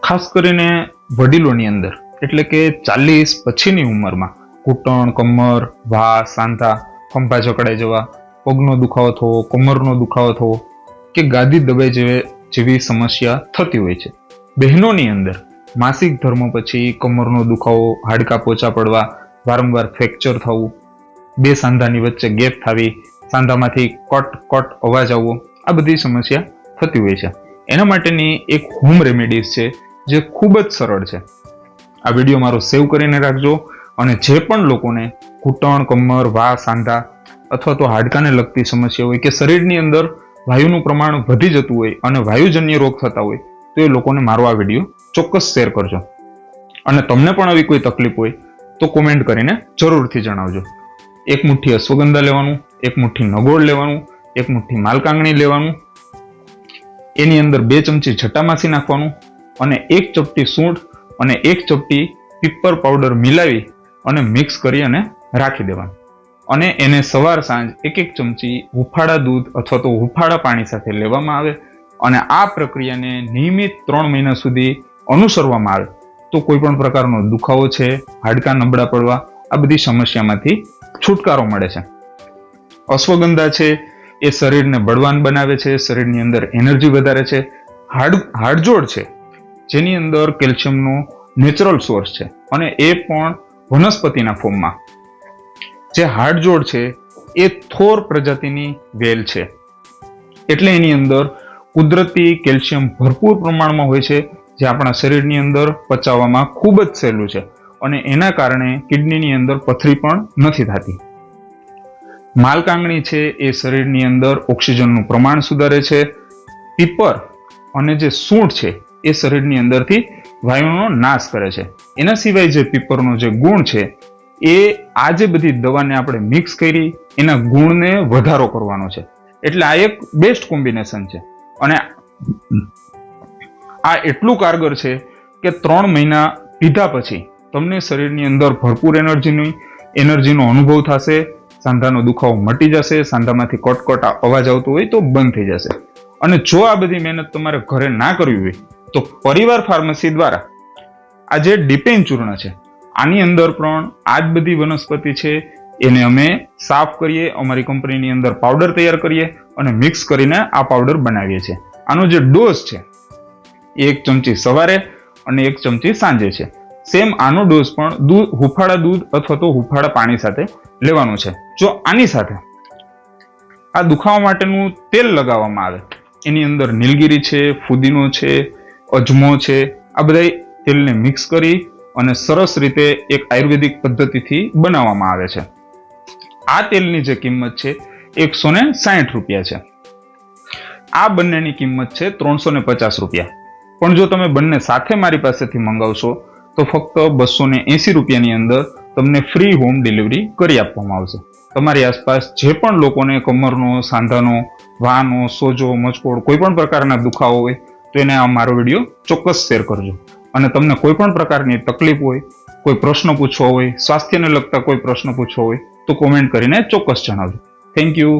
ખાસ કરીને વડીલોની અંદર એટલે કે 40 પછીની ઉંમરમાં ઘૂંટણ, કમર, વા, સાંધા, ખંભા જકડાઈ જવા, પગનો દુખાવો થવો, કમરનો દુખાવો થવો કે ગાદી દબાઈ જેવી સમસ્યા થતી હોય છે. બહેનોની અંદર માસિક ધર્મ પછી કમરનો દુખાવો, હાડકા પોચા પડવા, વારંવાર ફ્રેક્ચર થવું, બે સાંધાની વચ્ચે ગેપ થવી, સાંધામાંથી કટ અવાજ આવવો, આ બધી સમસ્યા થતી હોય છે. એના માટેની એક હોમ રેમેડીઝ છે જે ખૂબ જ સરળ છે. આ વિડીયો મારો સેવ કરીને રાખજો અને જે પણ લોકોને ઘૂંટણ, કમર, વા, સાંધા અથવા તો હાડકાને લગતી સમસ્યા હોય કે શરીરની અંદર વાયુનું પ્રમાણ વધી જતું હોય અને વાયુજન્ય રોગ થતા હોય તો એ લોકોને મારો આ વિડીયો ચોક્કસ શેર કરજો. અને તમને પણ આવી કોઈ તકલીફ હોય તો કોમેન્ટ કરીને જરૂરથી જણાવજો. એક મુઠ્ઠી અશ્વગંધા લેવાનું, એક મુઠ્ઠી નગોળ લેવાનું, એક મુઠ્ઠી માલકાંગણી લેવાનું, એની અંદર 2 ચમચી જટામાસી નાખવાનું અને 1 ચપટી સૂંઠ અને 1 ચપટી પીપર પાવડર મિલાવી અને મિક્સ કરી અને રાખી દેવાનું. અને એને સવાર સાંજ 1 ચમચી હુંફાળા દૂધ અથવા તો હુંફાળા પાણી સાથે લેવામાં આવે અને આ પ્રક્રિયાને નિયમિત 3 મહિના સુધી અનુસરવામાં આવે તો કોઈ પણ પ્રકારનો દુખાવો છે, હાડકા નબળા પડવા, આ બધી સમસ્યામાંથી છુટકારો મળે છે. અશ્વગંધા છે એ શરીરને બળવાન બનાવે છે, શરીરની અંદર એનર્જી વધારે છે. હાડજોડ છે જેની અંદર કેલ્શિયમનો નેચરલ સોર્સ છે અને એ પણ વનસ્પતિના ફોર્મમાં. જે હાડજોડ છે એ થોર પ્રજાતિની વેલ છે એટલે એની અંદર કુદરતી કેલ્શિયમ ભરપૂર પ્રમાણમાં હોય છે જે આપણા શરીરની અંદર પચાવવામાં ખૂબ જ સહેલું છે અને એના કારણે કિડનીની અંદર પથરી પણ નથી થતી. માલકાંગણી છે એ શરીરની અંદર ઓક્સિજનનું પ્રમાણ સુધારે છે. પીપર અને જે સૂંઠ છે એ શરીરની અંદરથી વાયુનો નાશ કરે છે. એના સિવાય જે પીપરનો જે ગુણ છે એ આ જે બધી દવાને આપણે મિક્સ કરી એના ગુણને વધારો કરવાનો છે. એટલે આ એક બેસ્ટ કોમ્બિનેશન છે અને આ એટલું કારગર છે કે 3 મહિના પીધા પછી તમને શરીરની અંદર ભરપૂર એનર્જીનો અનુભવ થશે. સાંધાનો દુખાવો મટી જશે, સાંધામાંથી કટ અવાજ આવતો હોય તો બંધ થઈ જશે. અને જો આ બધી મહેનત તમારે ઘરે ના કરવી હોય તો પરિવાર ફાર્મસી દ્વારા આ જે ડિપેન ચૂર્ણ છે આની અંદર પણ આ જ બધી વનસ્પતિ છે એને અમે સાફ કરીએ, અમારી કંપનીની અંદર પાવડર તૈયાર કરીએ અને મિક્સ કરીને આ પાવડર બનાવીએ છીએ. આનો જે ડોઝ છે એ 1 ચમચી સવારે અને 1 ચમચી સાંજે છે. સેમ આનો ડોઝ પણ હુંફાળા દૂધ અથવા તો હુંફાળા પાણી સાથે લેવાનું છે. જો આની સાથે આ દુખાવા માટેનું તેલ લગાવવામાં આવે, એની અંદર નીલગીરી છે, ફુદીનો છે, અજમો છે, આ બધા તેલને મિક્સ કરી અને સરસ રીતે એક આયુર્વેદિક પદ્ધતિથી બનાવવામાં આવે છે. આ તેલની જે કિંમત છે 160 રૂપિયા છે. આ બંનેની કિંમત છે 350 રૂપિયા. પણ જો તમે બંને સાથે મારી પાસેથી મંગાવશો તો ફક્ત 280 રૂપિયાની અંદર તમને ફ્રી હોમ ડિલિવરી કરી આપવામાં આવશે. તમારી આસપાસ જે પણ લોકોને કમરનો, સાંધાનો, વાનો, સોજો, મચકોડ કોઈ પણ પ્રકારના દુખાવો હોય તો એને આ મારો વિડીયો ચોક્કસ શેર કરજો. અને તમને કોઈ પણ પ્રકારની તકલીફ હોય, કોઈ પ્રશ્ન પૂછવો હોય, સ્વાસ્થ્યને લગતા કોઈ પ્રશ્ન પૂછવો હોય તો કોમેન્ટ કરીને ચોક્કસ જણાવજો. Thank you.